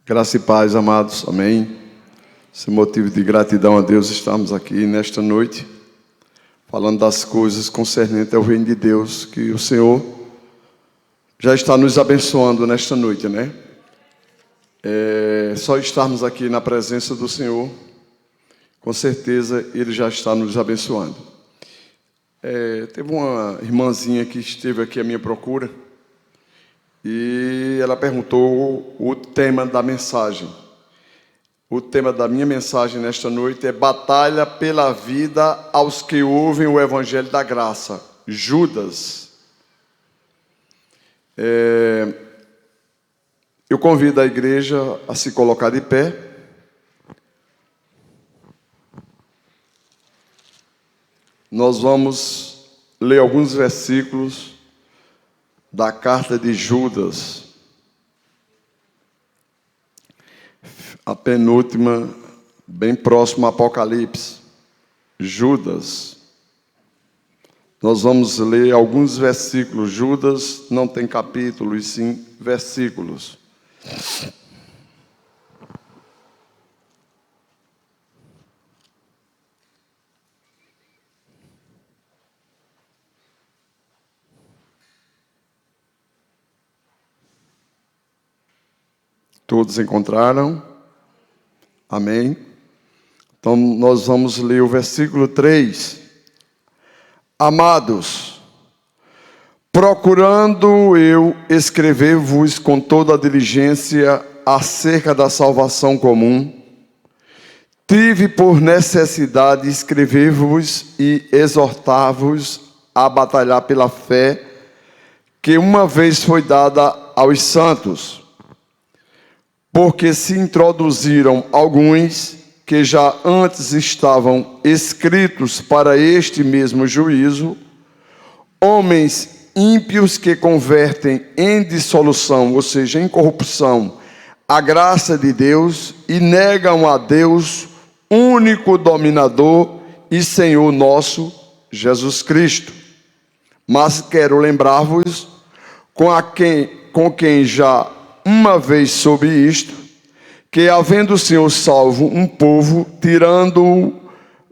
Graça e paz, amados, amém. Esse motivo de gratidão a Deus, estamos aqui nesta noite, falando das coisas concernentes ao reino de Deus, que o Senhor já está nos abençoando nesta noite, né? Só estarmos aqui na presença do Senhor, com certeza Ele já está nos abençoando. Teve uma irmãzinha que esteve aqui à minha procura, e ela perguntou o tema da mensagem. O tema da minha mensagem nesta noite é Batalha pela vida aos que ouvem o Evangelho da Graça. Judas. Eu convido a igreja a se colocar de pé. Nós vamos ler alguns versículos da carta de Judas, a penúltima, bem próximo ao Apocalipse. Judas. Nós vamos ler alguns versículos. Judas não tem capítulo, e sim versículos. Todos encontraram? Amém? Então, nós vamos ler o versículo 3. Amados, procurando eu escrever-vos com toda a diligência acerca da salvação comum, tive por necessidade escrever-vos e exortar-vos a batalhar pela fé que uma vez foi dada aos santos. Porque se introduziram alguns que já antes estavam escritos para este mesmo juízo, homens ímpios que convertem em dissolução, ou seja, em corrupção, a graça de Deus e negam a Deus, único dominador e Senhor nosso, Jesus Cristo. Mas quero lembrar-vos, com quem já uma vez soube isto, que havendo o Senhor salvo um povo, tirando-o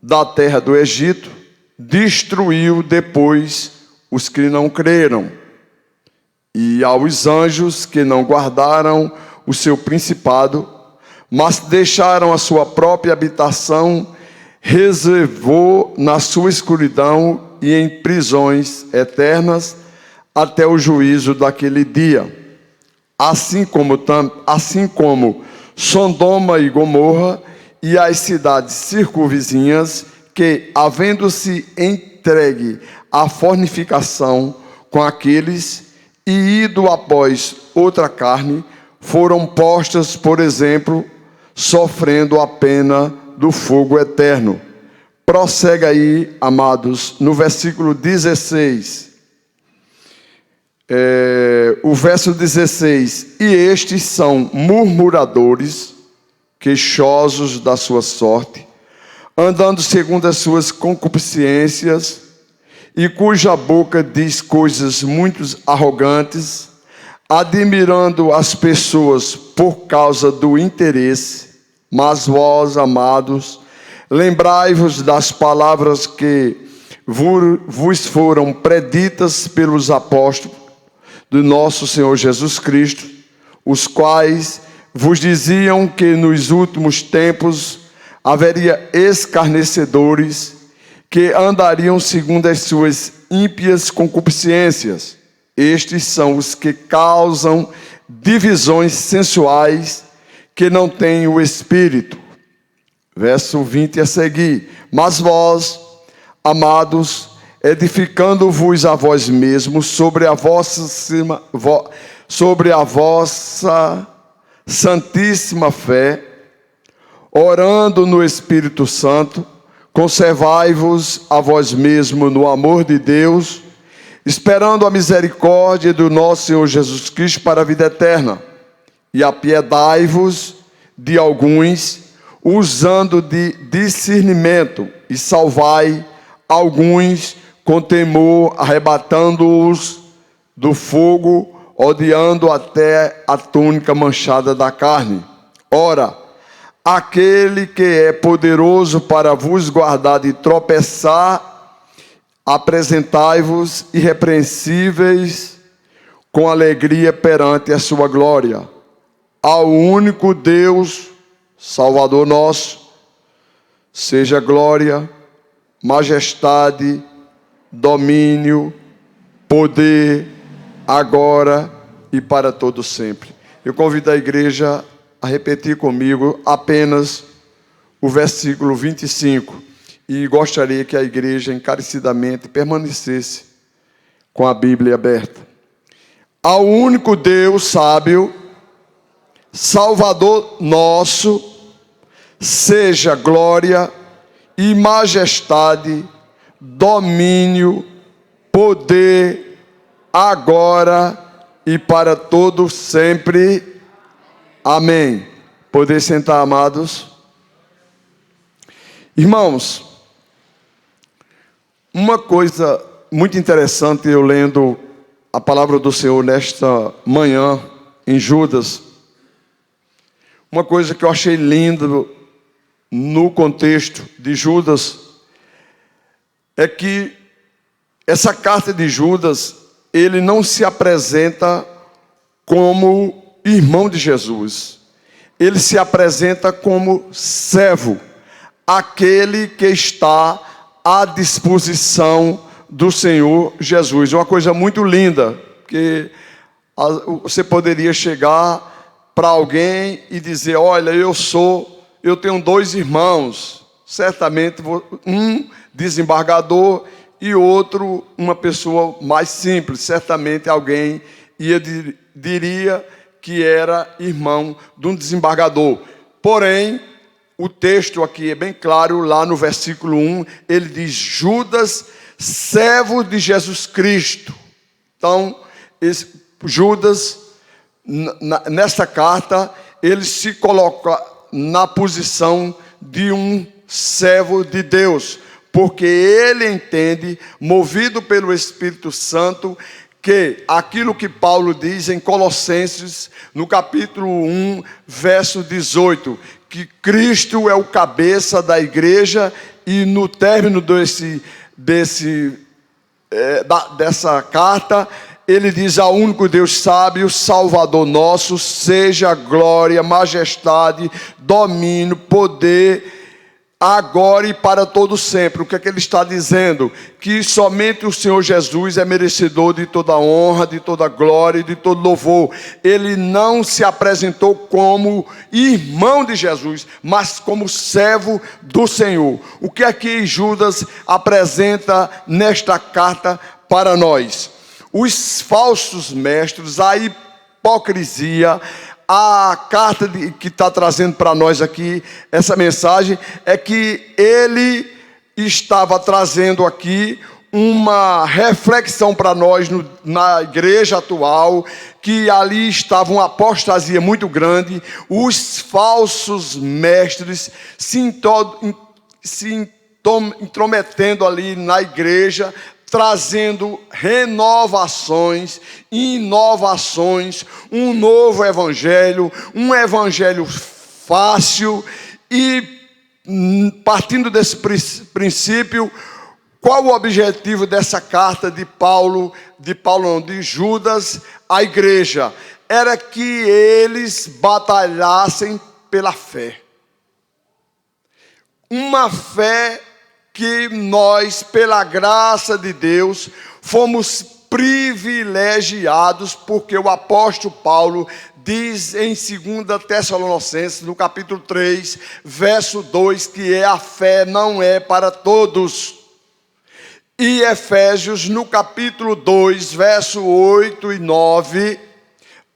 da terra do Egito, destruiu depois os que não creram, e aos anjos que não guardaram o seu principado, mas deixaram a sua própria habitação, reservou na sua escuridão e em prisões eternas, até o juízo daquele dia. Assim como Sodoma e Gomorra e as cidades circunvizinhas, que, havendo-se entregue à fornicação com aqueles e ido após outra carne, foram postas, por exemplo, sofrendo a pena do fogo eterno. Prossegue aí, amados, no versículo 16. O verso 16: E estes são murmuradores, queixosos da sua sorte, andando segundo as suas concupiscências, e cuja boca diz coisas muito arrogantes, admirando as pessoas por causa do interesse. Mas vós, amados, lembrai-vos das palavras que vos foram preditas pelos apóstolos do nosso Senhor Jesus Cristo, os quais vos diziam que nos últimos tempos haveria escarnecedores que andariam segundo as suas ímpias concupiscências. Estes são os que causam divisões sensuais, que não têm o Espírito. Verso 20 a seguir: Mas vós, amados, edificando-vos a vós mesmos sobre a vossa santíssima fé, orando no Espírito Santo, conservai-vos a vós mesmos no amor de Deus, esperando a misericórdia do nosso Senhor Jesus Cristo para a vida eterna. E apiedai-vos de alguns, usando de discernimento, e salvai alguns com temor, arrebatando-os do fogo, odiando até a túnica manchada da carne. Ora, aquele que é poderoso para vos guardar de tropeçar, apresentai-vos irrepreensíveis com alegria perante a sua glória. Ao único Deus, Salvador nosso, seja glória, majestade, domínio, poder, agora e para todo sempre. Eu convido a igreja a repetir comigo apenas o versículo 25. E gostaria que a igreja encarecidamente permanecesse com a Bíblia aberta. Ao único Deus sábio, Salvador nosso, seja glória e majestade, domínio, poder, agora e para todo sempre. Amém. Poder sentar, amados. Irmãos, uma coisa muito interessante, eu lendo a palavra do Senhor nesta manhã, em Judas, uma coisa que eu achei lindo no contexto de Judas, é que essa carta de Judas, ele não se apresenta como irmão de Jesus, ele se apresenta como servo, aquele que está à disposição do Senhor Jesus. Uma coisa muito linda, que você poderia chegar para alguém e dizer: olha, eu tenho 2 irmãos, certamente um desembargador e outro uma pessoa mais simples, certamente alguém diria que era irmão de um desembargador. Porém, o texto aqui é bem claro, lá no versículo 1, ele diz: Judas, servo de Jesus Cristo. Então, Judas, nesta carta, ele se coloca na posição de um servo de Deus, porque ele entende, movido pelo Espírito Santo, que aquilo que Paulo diz em Colossenses, no capítulo 1, verso 18, que Cristo é o cabeça da igreja, e no término dessa carta, ele diz: ao único Deus sábio, Salvador nosso, seja glória, majestade, domínio, poder, agora e para todo sempre. O que é que ele está dizendo? Que somente o Senhor Jesus é merecedor de toda honra, de toda glória e de todo louvor. Ele não se apresentou como irmão de Jesus, mas como servo do Senhor. O que é que Judas apresenta nesta carta para nós? Os falsos mestres, a hipocrisia. A carta que está trazendo para nós aqui, essa mensagem, é que ele estava trazendo aqui uma reflexão para nós na igreja atual, que ali estava uma apostasia muito grande, os falsos mestres se intrometendo ali na igreja, trazendo renovações, inovações, um novo evangelho, um evangelho fácil. E partindo desse princípio, qual o objetivo dessa carta de Judas à igreja? Era que eles batalhassem pela fé. Uma fé que nós, pela graça de Deus, fomos privilegiados, porque o apóstolo Paulo diz em 2 Tessalonicenses, no capítulo 3, verso 2, que a fé não é para todos. E Efésios, no capítulo 2, verso 8 e 9,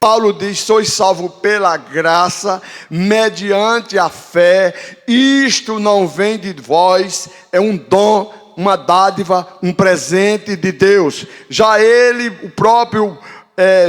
Paulo diz: sois salvos pela graça, mediante a fé, isto não vem de vós, é um dom, uma dádiva, um presente de Deus. Já ele, o próprio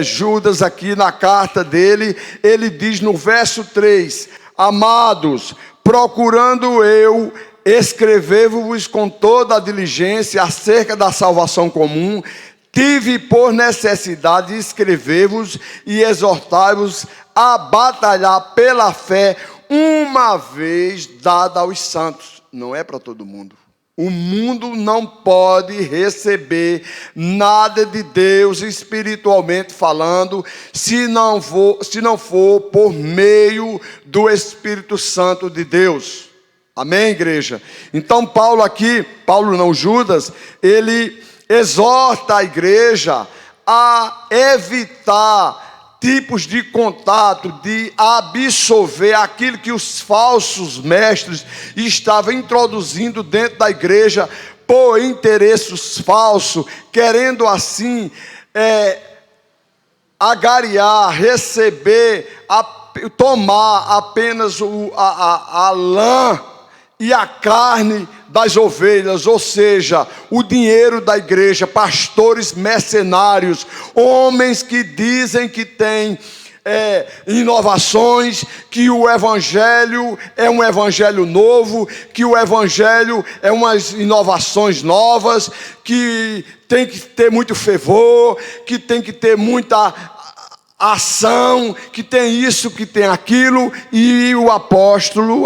Judas aqui na carta dele, ele diz no verso 3, amados, procurando eu escrever-vos com toda a diligência acerca da salvação comum, tive por necessidade de escrever-vos e exortar-vos a batalhar pela fé, uma vez dada aos santos. Não é para todo mundo. O mundo não pode receber nada de Deus espiritualmente falando, se não for por meio do Espírito Santo de Deus. Amém, igreja? Então Judas, ele exorta a igreja a evitar tipos de contato, de absorver aquilo que os falsos mestres estavam introduzindo dentro da igreja por interesses falsos, querendo assim agariar, receber, tomar apenas a lã e a carne das ovelhas, ou seja, o dinheiro da igreja, pastores mercenários, homens que dizem que têm inovações, que o evangelho é um evangelho novo, que o evangelho é umas inovações novas, que tem que ter muito fervor, que tem que ter muita ação, que tem isso, que tem aquilo. E o apóstolo,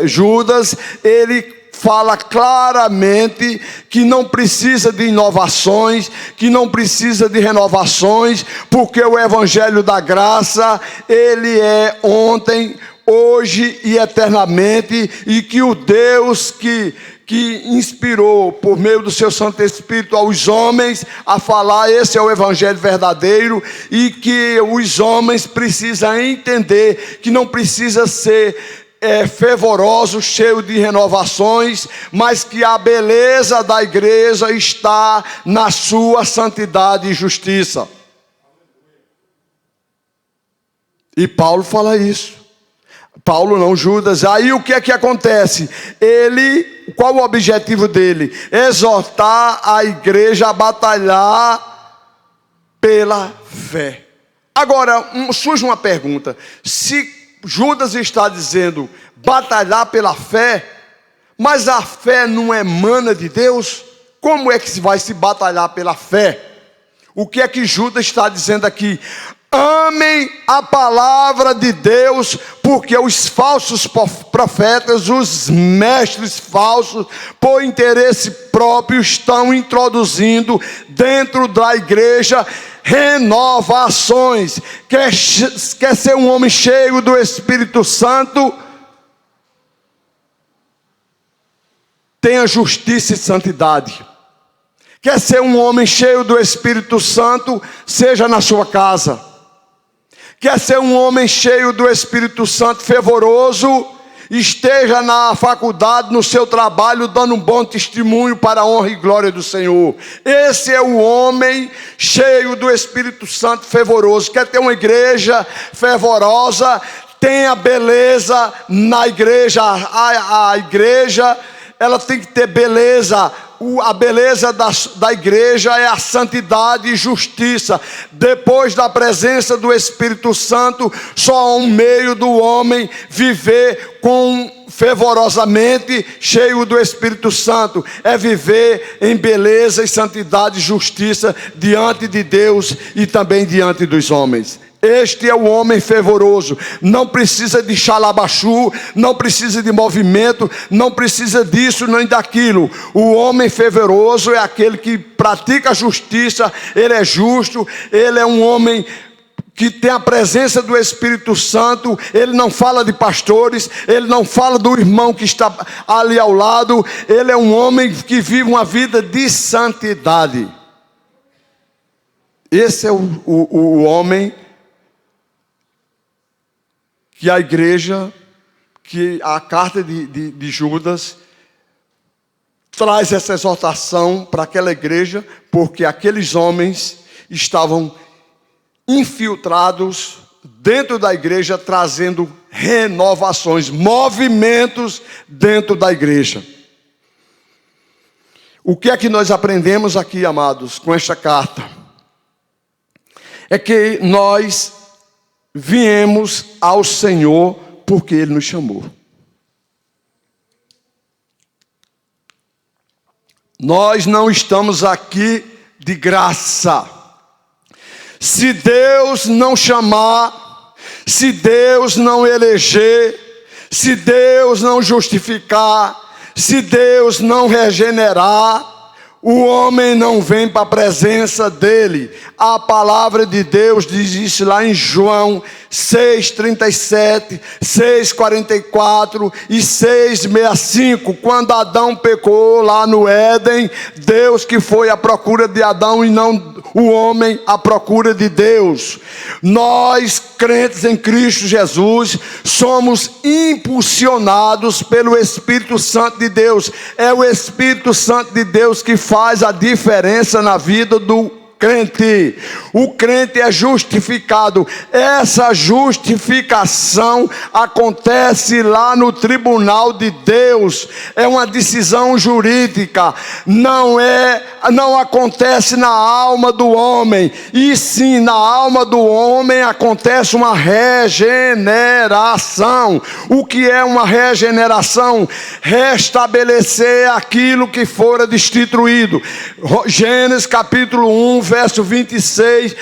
Judas, ele fala claramente que não precisa de inovações, que não precisa de renovações, porque o evangelho da graça, ele é ontem, hoje e eternamente, e que o Deus que inspirou por meio do seu Santo Espírito aos homens a falar, esse é o evangelho verdadeiro, e que os homens precisam entender que não precisa ser fervoroso, cheio de renovações, mas que a beleza da igreja está na sua santidade e justiça. E Paulo fala isso. Judas. Aí o que é que acontece? Qual o objetivo dele? Exortar a igreja a batalhar pela fé. Agora, surge uma pergunta: se Judas está dizendo batalhar pela fé, mas a fé não emana de Deus, como é que se vai se batalhar pela fé? O que é que Judas está dizendo aqui? Amem a palavra de Deus, porque os falsos profetas, os mestres falsos, por interesse próprio, estão introduzindo dentro da igreja renovações. Quer ser um homem cheio do Espírito Santo? Tenha justiça e santidade. Quer ser um homem cheio do Espírito Santo? Seja na sua casa. Quer ser um homem cheio do Espírito Santo, fervoroso? Esteja na faculdade, no seu trabalho, dando um bom testemunho para a honra e glória do Senhor. Esse é o homem cheio do Espírito Santo, fervoroso. Quer ter uma igreja fervorosa? Tenha beleza na igreja. A igreja, ela tem que ter beleza. A beleza da igreja é a santidade e justiça. Depois da presença do Espírito Santo, só há um meio do homem viver fervorosamente, cheio do Espírito Santo, é viver em beleza e santidade e justiça diante de Deus e também diante dos homens. Este é o homem fervoroso. Não precisa de xalabaxu, não precisa de movimento, não precisa disso nem daquilo. O homem fervoroso é aquele que pratica a justiça, ele é justo, ele é um homem que tem a presença do Espírito Santo. Ele não fala de pastores, ele não fala do irmão que está ali ao lado. Ele é um homem que vive uma vida de santidade. Esse é o homem que a igreja, que a carta de Judas traz essa exortação para aquela igreja, porque aqueles homens estavam infiltrados dentro da igreja, trazendo renovações, movimentos dentro da igreja. O que é que nós aprendemos aqui, amados, com esta carta? É que nós viemos ao Senhor porque Ele nos chamou. Nós não estamos aqui de graça. Se Deus não chamar, se Deus não eleger, se Deus não justificar, se Deus não regenerar, o homem não vem para a presença dele. A palavra de Deus diz isso lá em João 6,37, 6,44 e 6,65. Quando Adão pecou lá no Éden, Deus que foi à procura de Adão e não o homem à procura de Deus. Nós, crentes em Cristo Jesus, somos impulsionados pelo Espírito Santo de Deus. É o Espírito Santo de Deus que faz a diferença na vida do crente. O crente é justificado. Essa justificação acontece lá no tribunal de Deus. É uma decisão jurídica. Não acontece na alma do homem. E sim, na alma do homem acontece uma regeneração. O que é uma regeneração? Restabelecer aquilo que fora destituído. Gênesis capítulo 1, verso 26,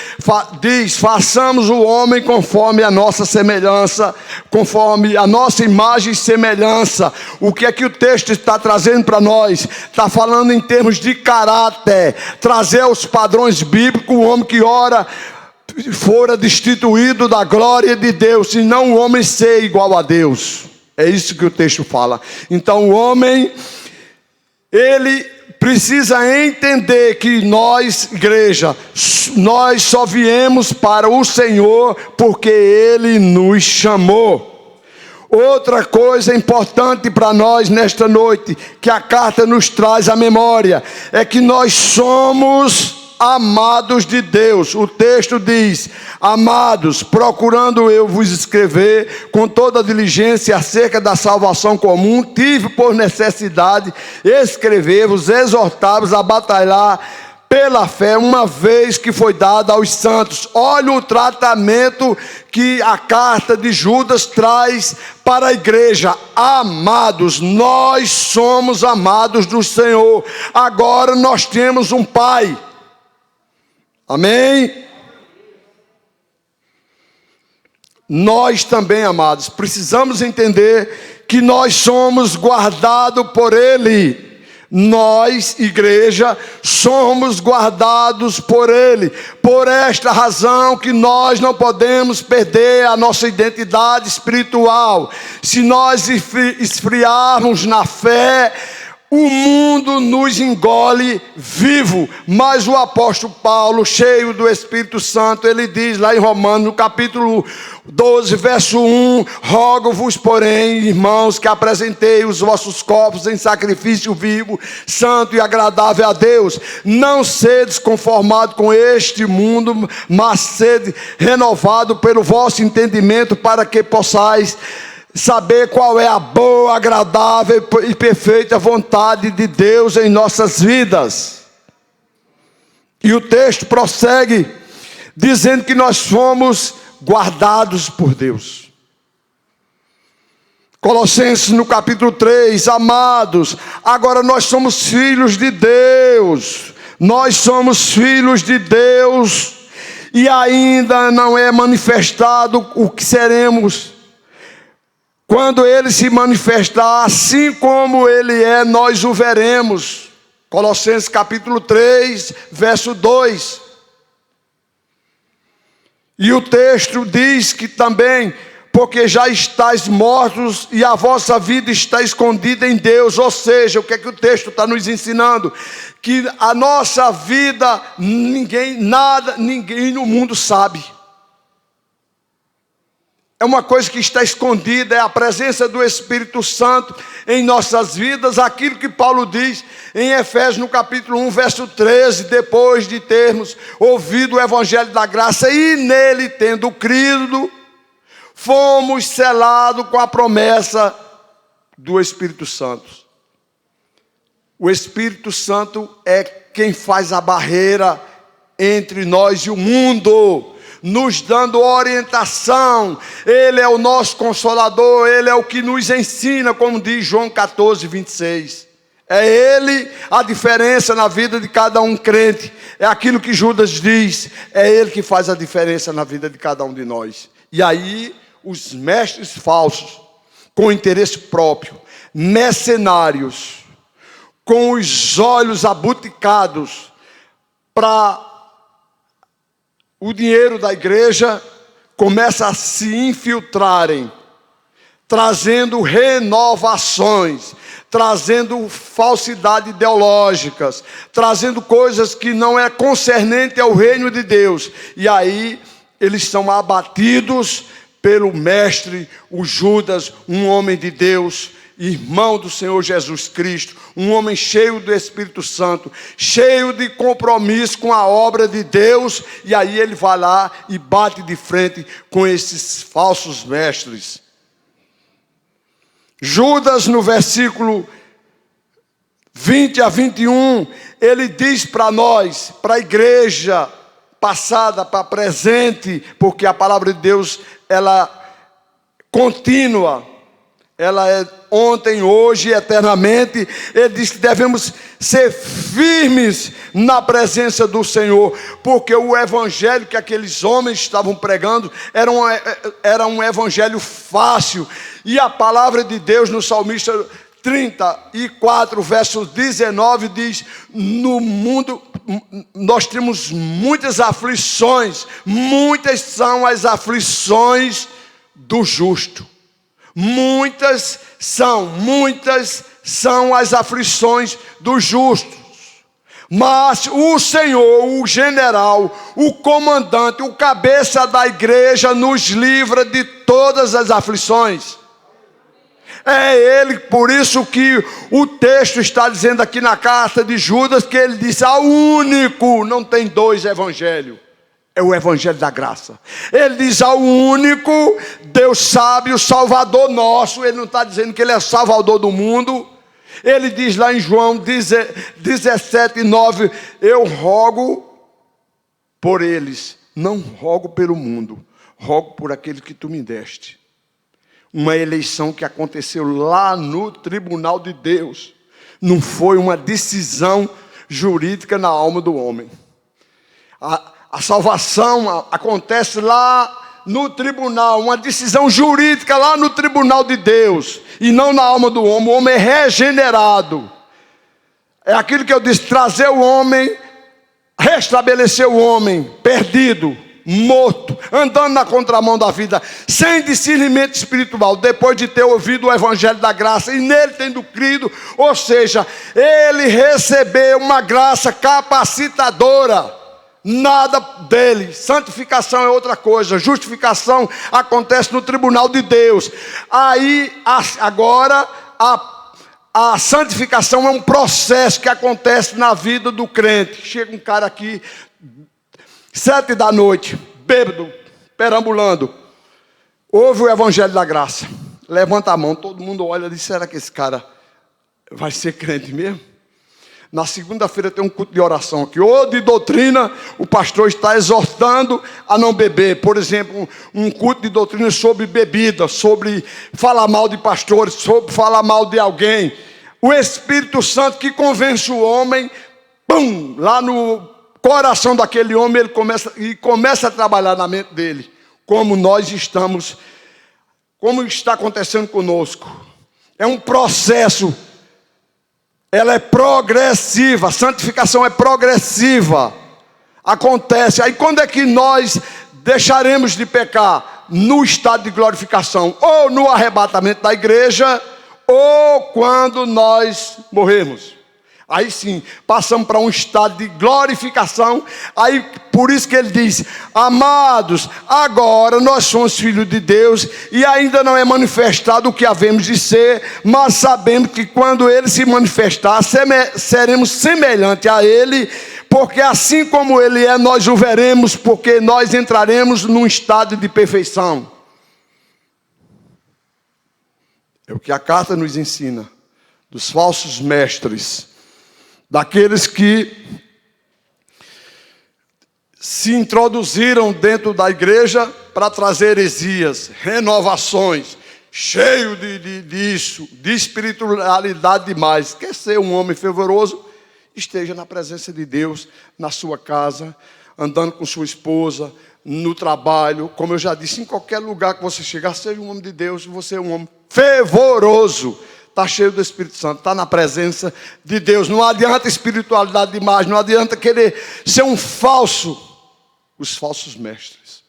diz: façamos o homem conforme a nossa semelhança, conforme a nossa imagem e semelhança. O que é que o texto está trazendo para nós? Está falando em termos de caráter, trazer os padrões bíblicos. O homem que ora fora destituído da glória de Deus, senão o homem ser igual a Deus. É isso que o texto fala. Então o homem, ele precisa entender que nós, igreja, nós só viemos para o Senhor porque Ele nos chamou. Outra coisa importante para nós nesta noite, que a carta nos traz à memória, é que nós somos amados de Deus. O texto diz: amados, procurando eu vos escrever com toda diligência acerca da salvação comum, tive por necessidade escrever-vos, exortar-vos a batalhar pela fé, uma vez que foi dada aos santos. Olha o tratamento que a carta de Judas traz para a igreja. Amados, nós somos amados do Senhor. Agora nós temos um Pai. Amém? Nós também, amados, precisamos entender que nós somos guardados por Ele. Nós, igreja, somos guardados por Ele. Por esta razão que nós não podemos perder a nossa identidade espiritual. Se nós esfriarmos na fé, o mundo nos engole vivo. Mas o apóstolo Paulo, cheio do Espírito Santo, ele diz lá em Romanos, no capítulo 12, verso 1: rogo-vos, porém, irmãos, que apresentei os vossos corpos em sacrifício vivo, santo e agradável a Deus. Não sedes conformados com este mundo, mas sede renovado pelo vosso entendimento, para que possais saber qual é a boa, agradável e perfeita vontade de Deus em nossas vidas. E o texto prossegue dizendo que nós fomos guardados por Deus. Colossenses no capítulo 3: amados, agora nós somos filhos de Deus. Nós somos filhos de Deus, e ainda não é manifestado o que seremos. Quando Ele se manifestar, assim como Ele é, nós o veremos. Colossenses capítulo 3, verso 2. E o texto diz que também, porque já estáis mortos e a vossa vida está escondida em Deus. Ou seja, o que é que o texto está nos ensinando? Que a nossa vida, ninguém no mundo sabe. É uma coisa que está escondida, é a presença do Espírito Santo em nossas vidas. Aquilo que Paulo diz em Efésios no capítulo 1, verso 13, depois de termos ouvido o Evangelho da graça e nele tendo crido, fomos selados com a promessa do Espírito Santo. O Espírito Santo é quem faz a barreira entre nós e o mundo, nos dando orientação. Ele é o nosso consolador, Ele é o que nos ensina, como diz João 14, 26. É Ele a diferença na vida de cada um crente. é aquilo que Judas diz, é ele que faz a diferença na vida de cada um de nós. E aí, os mestres falsos, com interesse próprio, mercenários, com os olhos abuticados para o dinheiro da igreja, começa a se infiltrarem, trazendo renovações, trazendo falsidades ideológicas, trazendo coisas que não é concernente ao reino de Deus. E aí eles são abatidos pelo mestre, o Judas, um homem de Deus, irmão do Senhor Jesus Cristo, um homem cheio do Espírito Santo, cheio de compromisso com a obra de Deus, e aí ele vai lá e bate de frente com esses falsos mestres. Judas, no versículo 20 a 21, ele diz para nós, para a igreja passada, para presente, porque a palavra de Deus, ela contínua, ela é ontem, hoje e eternamente. Ele diz que devemos ser firmes na presença do Senhor, porque o evangelho que aqueles homens estavam pregando era um evangelho fácil. E a palavra de Deus no Salmista 34, verso 19 diz: no mundo nós temos muitas aflições, muitas são as aflições do justo. Muitas são as aflições dos justos. Mas o Senhor, o general, o comandante, o cabeça da igreja nos livra de todas as aflições. É Ele, por isso que o texto está dizendo aqui na carta de Judas, que ele diz: ao único, não tem dois evangelhos. É o evangelho da graça. Ele diz ao único, Deus sabe, o Salvador nosso. Ele não está dizendo que Ele é o Salvador do mundo. Ele diz lá em João 17:9, eu rogo por eles, não rogo pelo mundo, rogo por aquele que tu me deste. Uma eleição que aconteceu lá no tribunal de Deus. Não foi uma decisão jurídica na alma do homem. A salvação acontece lá no tribunal, uma decisão jurídica lá no tribunal de Deus, e não na alma do homem. O homem é regenerado. É aquilo que eu disse: trazer o homem, restabelecer o homem perdido, morto, andando na contramão da vida, sem discernimento espiritual, depois de ter ouvido o evangelho da graça e nele tendo crido, ou seja, ele recebeu uma graça capacitadora. Nada dele. Santificação é outra coisa. Justificação acontece no tribunal de Deus. Aí, agora, a santificação é um processo que acontece na vida do crente. Chega um cara aqui, 7 da noite, bêbado, perambulando, ouve o evangelho da graça, levanta a mão, todo mundo olha e diz: será que esse cara vai ser crente mesmo? Na segunda-feira tem um culto de oração aqui, ou de doutrina, o pastor está exortando a não beber. Por exemplo, um culto de doutrina sobre bebida, sobre falar mal de pastores, sobre falar mal de alguém. O Espírito Santo que convence o homem, pum, lá no coração daquele homem, ele começa a trabalhar na mente dele, como está acontecendo conosco. É um processo. Ela é progressiva, a santificação é progressiva, acontece. Aí quando é que nós deixaremos de pecar? No estado de glorificação, ou no arrebatamento da igreja, ou quando nós morrermos. Aí sim, passamos para um estado de glorificação. Aí, por isso que ele diz: amados, agora nós somos filhos de Deus, e ainda não é manifestado o que havemos de ser, mas sabemos que quando ele se manifestar, seremos semelhantes a ele, porque assim como ele é, nós o veremos, porque nós entraremos num estado de perfeição. É o que a carta nos ensina, dos falsos mestres, daqueles que se introduziram dentro da igreja para trazer heresias, renovações, cheio disso, de espiritualidade demais. Quer ser um homem fervoroso esteja na presença de Deus, na sua casa, andando com sua esposa, no trabalho, como eu já disse, em qualquer lugar que você chegar, seja um homem de Deus, você é um homem fervoroso, está cheio do Espírito Santo, está na presença de Deus. Não adianta espiritualidade demais, não adianta querer ser um falso, os falsos mestres.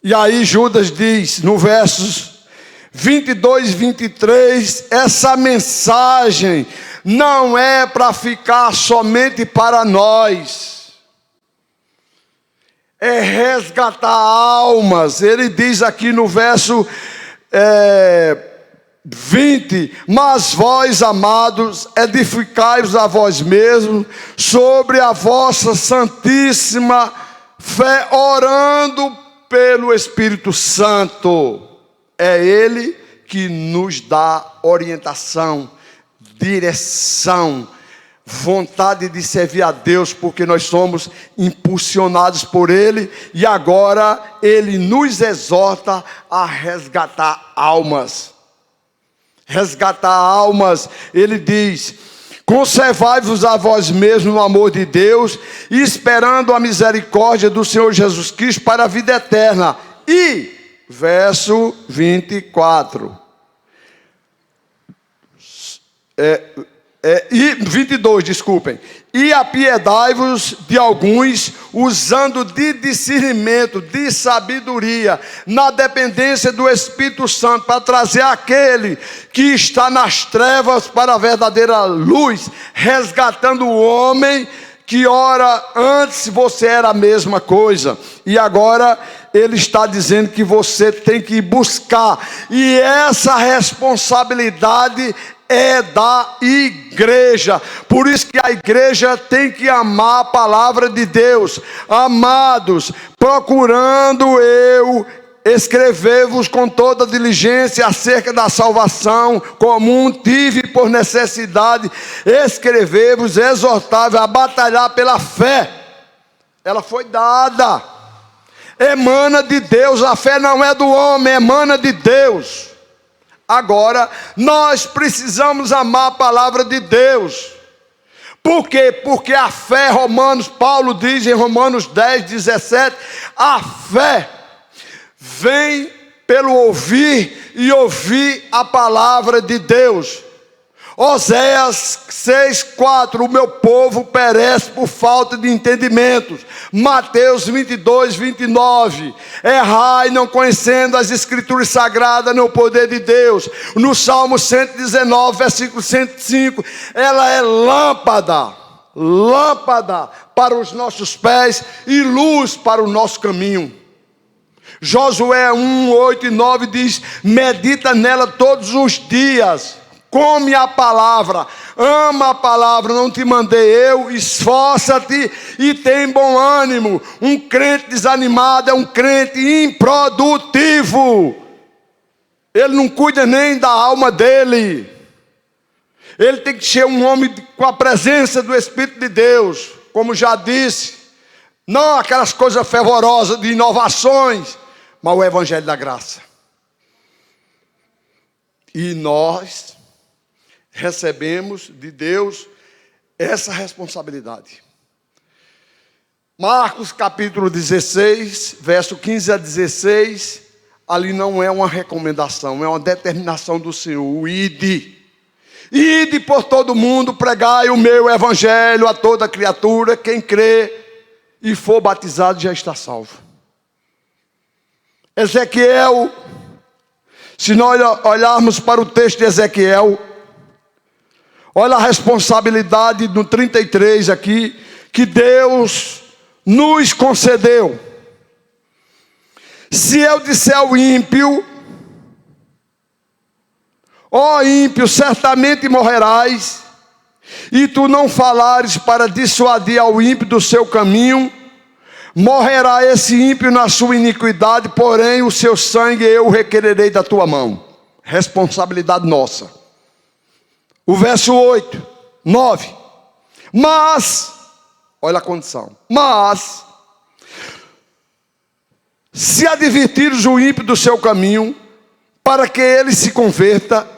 E aí Judas diz, no versos 22 e 23, essa mensagem não é para ficar somente para nós, é resgatar almas. Ele diz aqui no verso 20, mas vós, amados, edificai-vos a vós mesmos sobre a vossa santíssima fé, orando pelo Espírito Santo. É Ele que nos dá orientação, direção, vontade de servir a Deus, porque nós somos impulsionados por Ele, e agora Ele nos exorta a resgatar almas. Resgatar almas, Ele diz, conservai-vos a vós mesmos no amor de Deus, esperando a misericórdia do Senhor Jesus Cristo para a vida eterna. E, verso 24, e 22, desculpem. E apiedai-vos de alguns, usando de discernimento, de sabedoria, na dependência do Espírito Santo, para trazer aquele que está nas trevas para a verdadeira luz, resgatando o homem que ora antes você era a mesma coisa, e agora ele está dizendo que você tem que buscar, e essa responsabilidade é da igreja. Por isso que a igreja tem que amar a palavra de Deus. Amados, procurando eu escrever-vos com toda diligência acerca da salvação comum, tive por necessidade escrever-vos, exortar-vos a batalhar pela fé. Ela foi dada, emana de Deus. A fé não é do homem, emana de Deus. Agora, nós precisamos amar a palavra de Deus. Por quê? Porque a fé, Paulo diz em Romanos 10, 17, a fé vem pelo ouvir, e ouvir a palavra de Deus. Oséias 6:4, o meu povo perece por falta de entendimento. Mateus 22, 29, errai não conhecendo as escrituras sagradas nem o poder de Deus. No Salmo 119, versículo 105, ela é lâmpada para os nossos pés e luz para o nosso caminho. Josué 1, 8 e 9 diz, medita nela todos os dias, come a palavra, ama a palavra, não te mandei eu, esforça-te e tem bom ânimo. Um crente desanimado é um crente improdutivo, ele não cuida nem da alma dele. Ele tem que ser um homem com a presença do Espírito de Deus, como já disse, não aquelas coisas fervorosas de inovações, mas o Evangelho da graça. E nós recebemos de Deus essa responsabilidade. Marcos capítulo 16, verso 15 a 16, ali não é uma recomendação, é uma determinação do Senhor, o ide. Ide por todo mundo, pregai o meu evangelho a toda criatura, quem crê e for batizado já está salvo. Ezequiel, se nós olharmos para o texto de Ezequiel, olha a responsabilidade no 33 aqui, que Deus nos concedeu. Se eu disser ao ímpio, ó ímpio, certamente morrerás, e tu não falares para dissuadir ao ímpio do seu caminho, morrerá esse ímpio na sua iniquidade, porém o seu sangue eu requererei da tua mão. Responsabilidade nossa. O verso 8, 9. Mas, olha a condição. Mas, se advertires o ímpio do seu caminho, para que ele se converta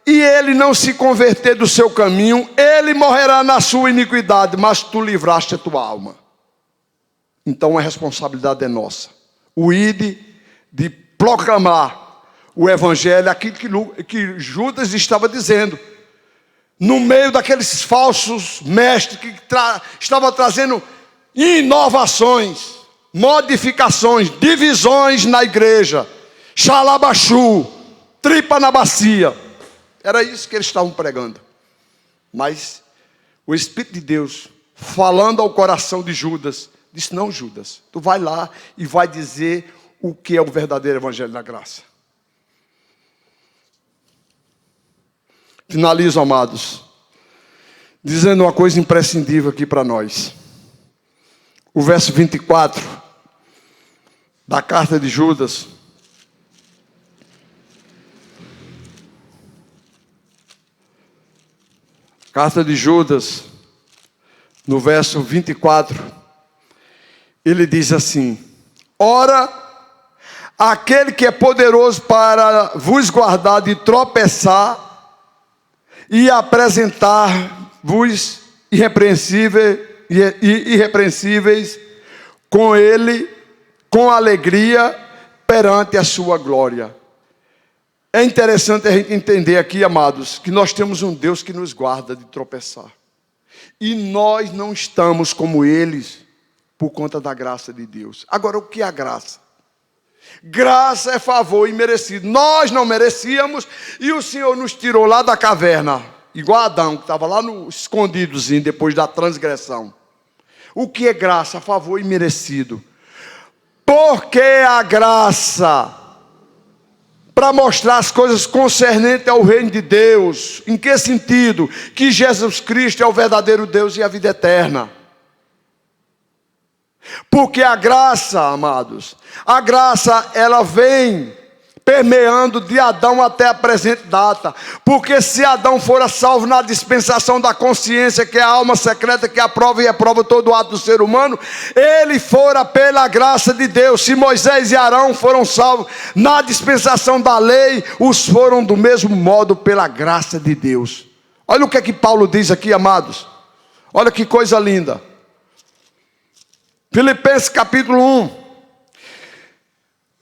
e ele não se converter do seu caminho, ele morrerá na sua iniquidade, mas tu livraste a tua alma. Então a responsabilidade é nossa. O ide de proclamar o evangelho, aquilo que Judas estava dizendo, no meio daqueles falsos mestres que estavam trazendo inovações, modificações, divisões na igreja, xalabaxu, tripa na bacia. Era isso que eles estavam pregando. Mas o Espírito de Deus, falando ao coração de Judas, disse: não, Judas, tu vai lá e vai dizer o que é o verdadeiro evangelho da graça. Finalizo, amados, dizendo uma coisa imprescindível aqui para nós. O verso 24 da carta de Judas. Carta de Judas, no verso 24, ele diz assim: ora, aquele que é poderoso para vos guardar de tropeçar e apresentar-vos irrepreensíveis com ele, com alegria, perante a sua glória. É interessante a gente entender aqui, amados, que nós temos um Deus que nos guarda de tropeçar. E nós não estamos como eles por conta da graça de Deus. Agora, o que é a graça? Graça é favor imerecido. Nós não merecíamos e o Senhor nos tirou lá da caverna, igual Adão, que estava lá no escondidozinho depois da transgressão. O que é graça? Favor imerecido. Porque a graça, para mostrar as coisas concernentes ao reino de Deus. Em que sentido? Que Jesus Cristo é o verdadeiro Deus e a vida eterna. Porque a graça, amados, a graça ela vem permeando de Adão até a presente data. Porque se Adão fora salvo na dispensação da consciência, que é a alma secreta que aprova e reprova todo o ato do ser humano, ele fora pela graça de Deus. Se Moisés e Arão foram salvos na dispensação da lei, os foram do mesmo modo pela graça de Deus. Olha o que é que Paulo diz aqui, amados. Olha que coisa linda. Filipenses capítulo 1.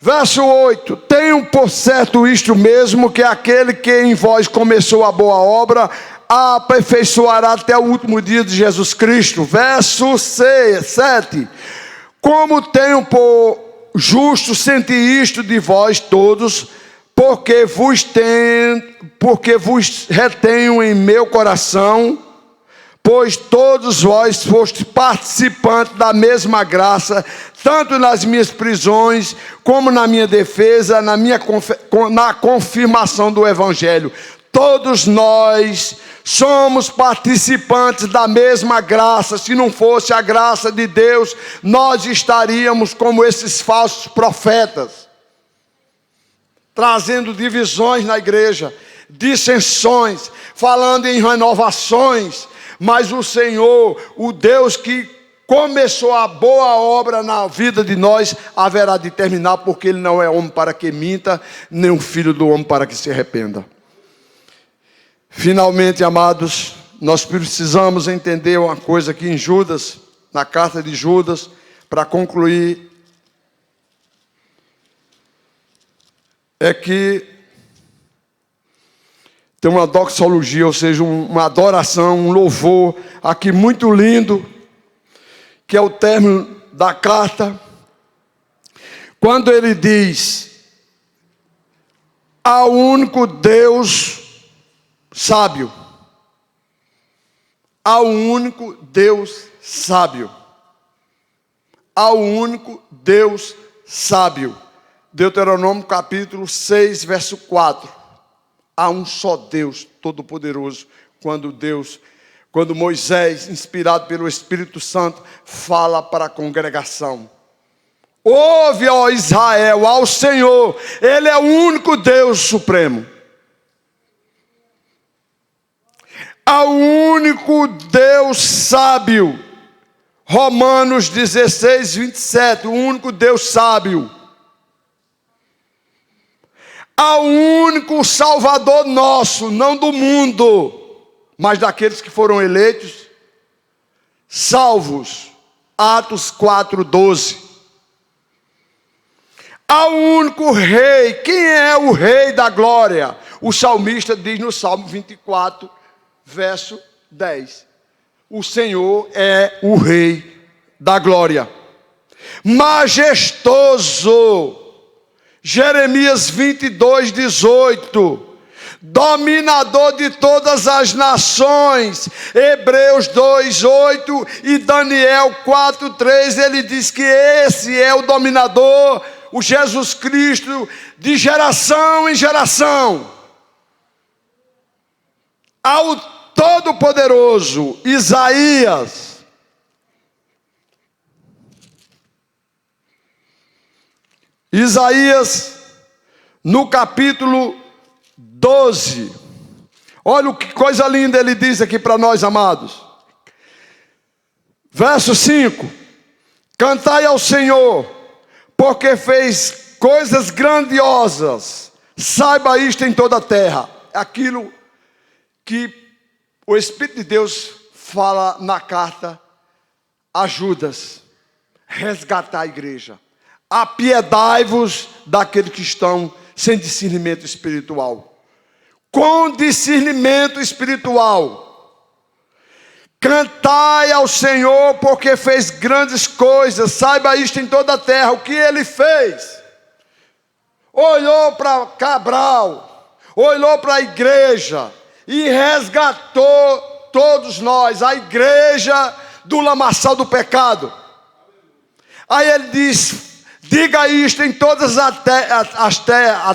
Verso 8, tenham por certo isto mesmo, que aquele que em vós começou a boa obra, a aperfeiçoará até o último dia de Jesus Cristo. Verso 7, como tenho por justo sentir isto de vós todos, porque vos retenho em meu coração, pois todos vós fostes participantes da mesma graça, tanto nas minhas prisões, como na minha defesa, na confirmação do Evangelho. Todos nós somos participantes da mesma graça. Se não fosse a graça de Deus, nós estaríamos como esses falsos profetas, trazendo divisões na igreja, dissensões, falando em renovações. Mas o Senhor, o Deus que começou a boa obra na vida de nós, haverá de terminar, porque Ele não é homem para que minta, nem um filho do homem para que se arrependa. Finalmente, amados, nós precisamos entender uma coisa aqui em Judas, na carta de Judas, para concluir, é que tem uma doxologia, ou seja, uma adoração, um louvor aqui muito lindo, que é o término da carta, quando ele diz: ao único Deus sábio, ao único Deus sábio, ao único Deus sábio. Deuteronômio capítulo 6, verso 4. Há um só Deus Todo-Poderoso. Quando Moisés, inspirado pelo Espírito Santo, fala para a congregação: ouve, ó Israel, ao Senhor, Ele é o único Deus supremo. Ao único Deus sábio. Romanos 16, 27, o único Deus sábio. ao único Salvador nosso, não do mundo, mas daqueles que foram eleitos, salvos. Atos 4:12. Ao único Rei. Quem é o Rei da glória? O salmista diz no Salmo 24, verso 10. O Senhor é o Rei da glória. Majestoso. Jeremias 22:18. Dominador de todas as nações. Hebreus 2:8 e Daniel 4:3. Ele diz que esse é o dominador, o Jesus Cristo, de geração em geração. Ao Todo-Poderoso. Isaías, no capítulo 12. Olha que coisa linda ele diz aqui para nós, amados. Verso 5. Cantai ao Senhor, porque fez coisas grandiosas. Saiba isto em toda a terra. Aquilo que o Espírito de Deus fala na carta a Judas: resgatar a igreja. Apiedai-vos daqueles que estão sem discernimento espiritual. Com discernimento espiritual. Cantai ao Senhor, porque fez grandes coisas. Saiba isto em toda a terra. O que ele fez? Olhou para Cabral, olhou para a igreja e resgatou todos nós, a igreja do lamaçal do pecado. Aí ele diz: diga isto em todas a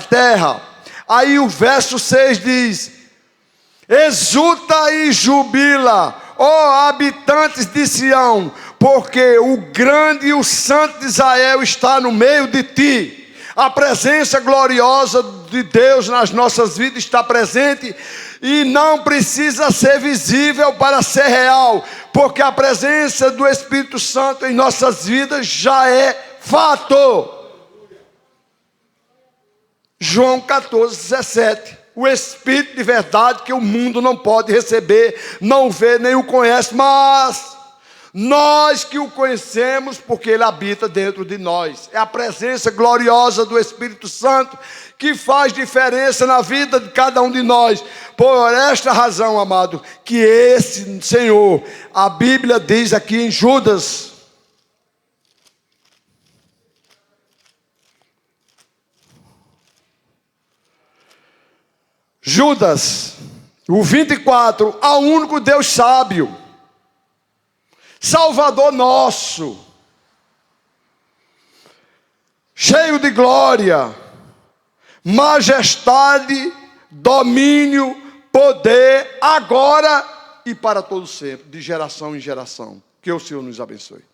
terra. Aí o verso 6 diz: exulta e jubila, ó habitantes de Sião, porque o grande e o santo de Israel está no meio de ti. A presença gloriosa de Deus nas nossas vidas está presente e não precisa ser visível para ser real, porque a presença do Espírito Santo em nossas vidas já é fato. João 14:17. O Espírito de verdade que o mundo não pode receber, não vê nem o conhece, mas nós que o conhecemos, porque ele habita dentro de nós. É a presença gloriosa do Espírito Santo que faz diferença na vida de cada um de nós. Por esta razão, amado, que esse Senhor, a Bíblia diz aqui em Judas, o 24, ao único Deus sábio, Salvador nosso, cheio de glória, majestade, domínio, poder, agora e para todo sempre, de geração em geração. Que o Senhor nos abençoe.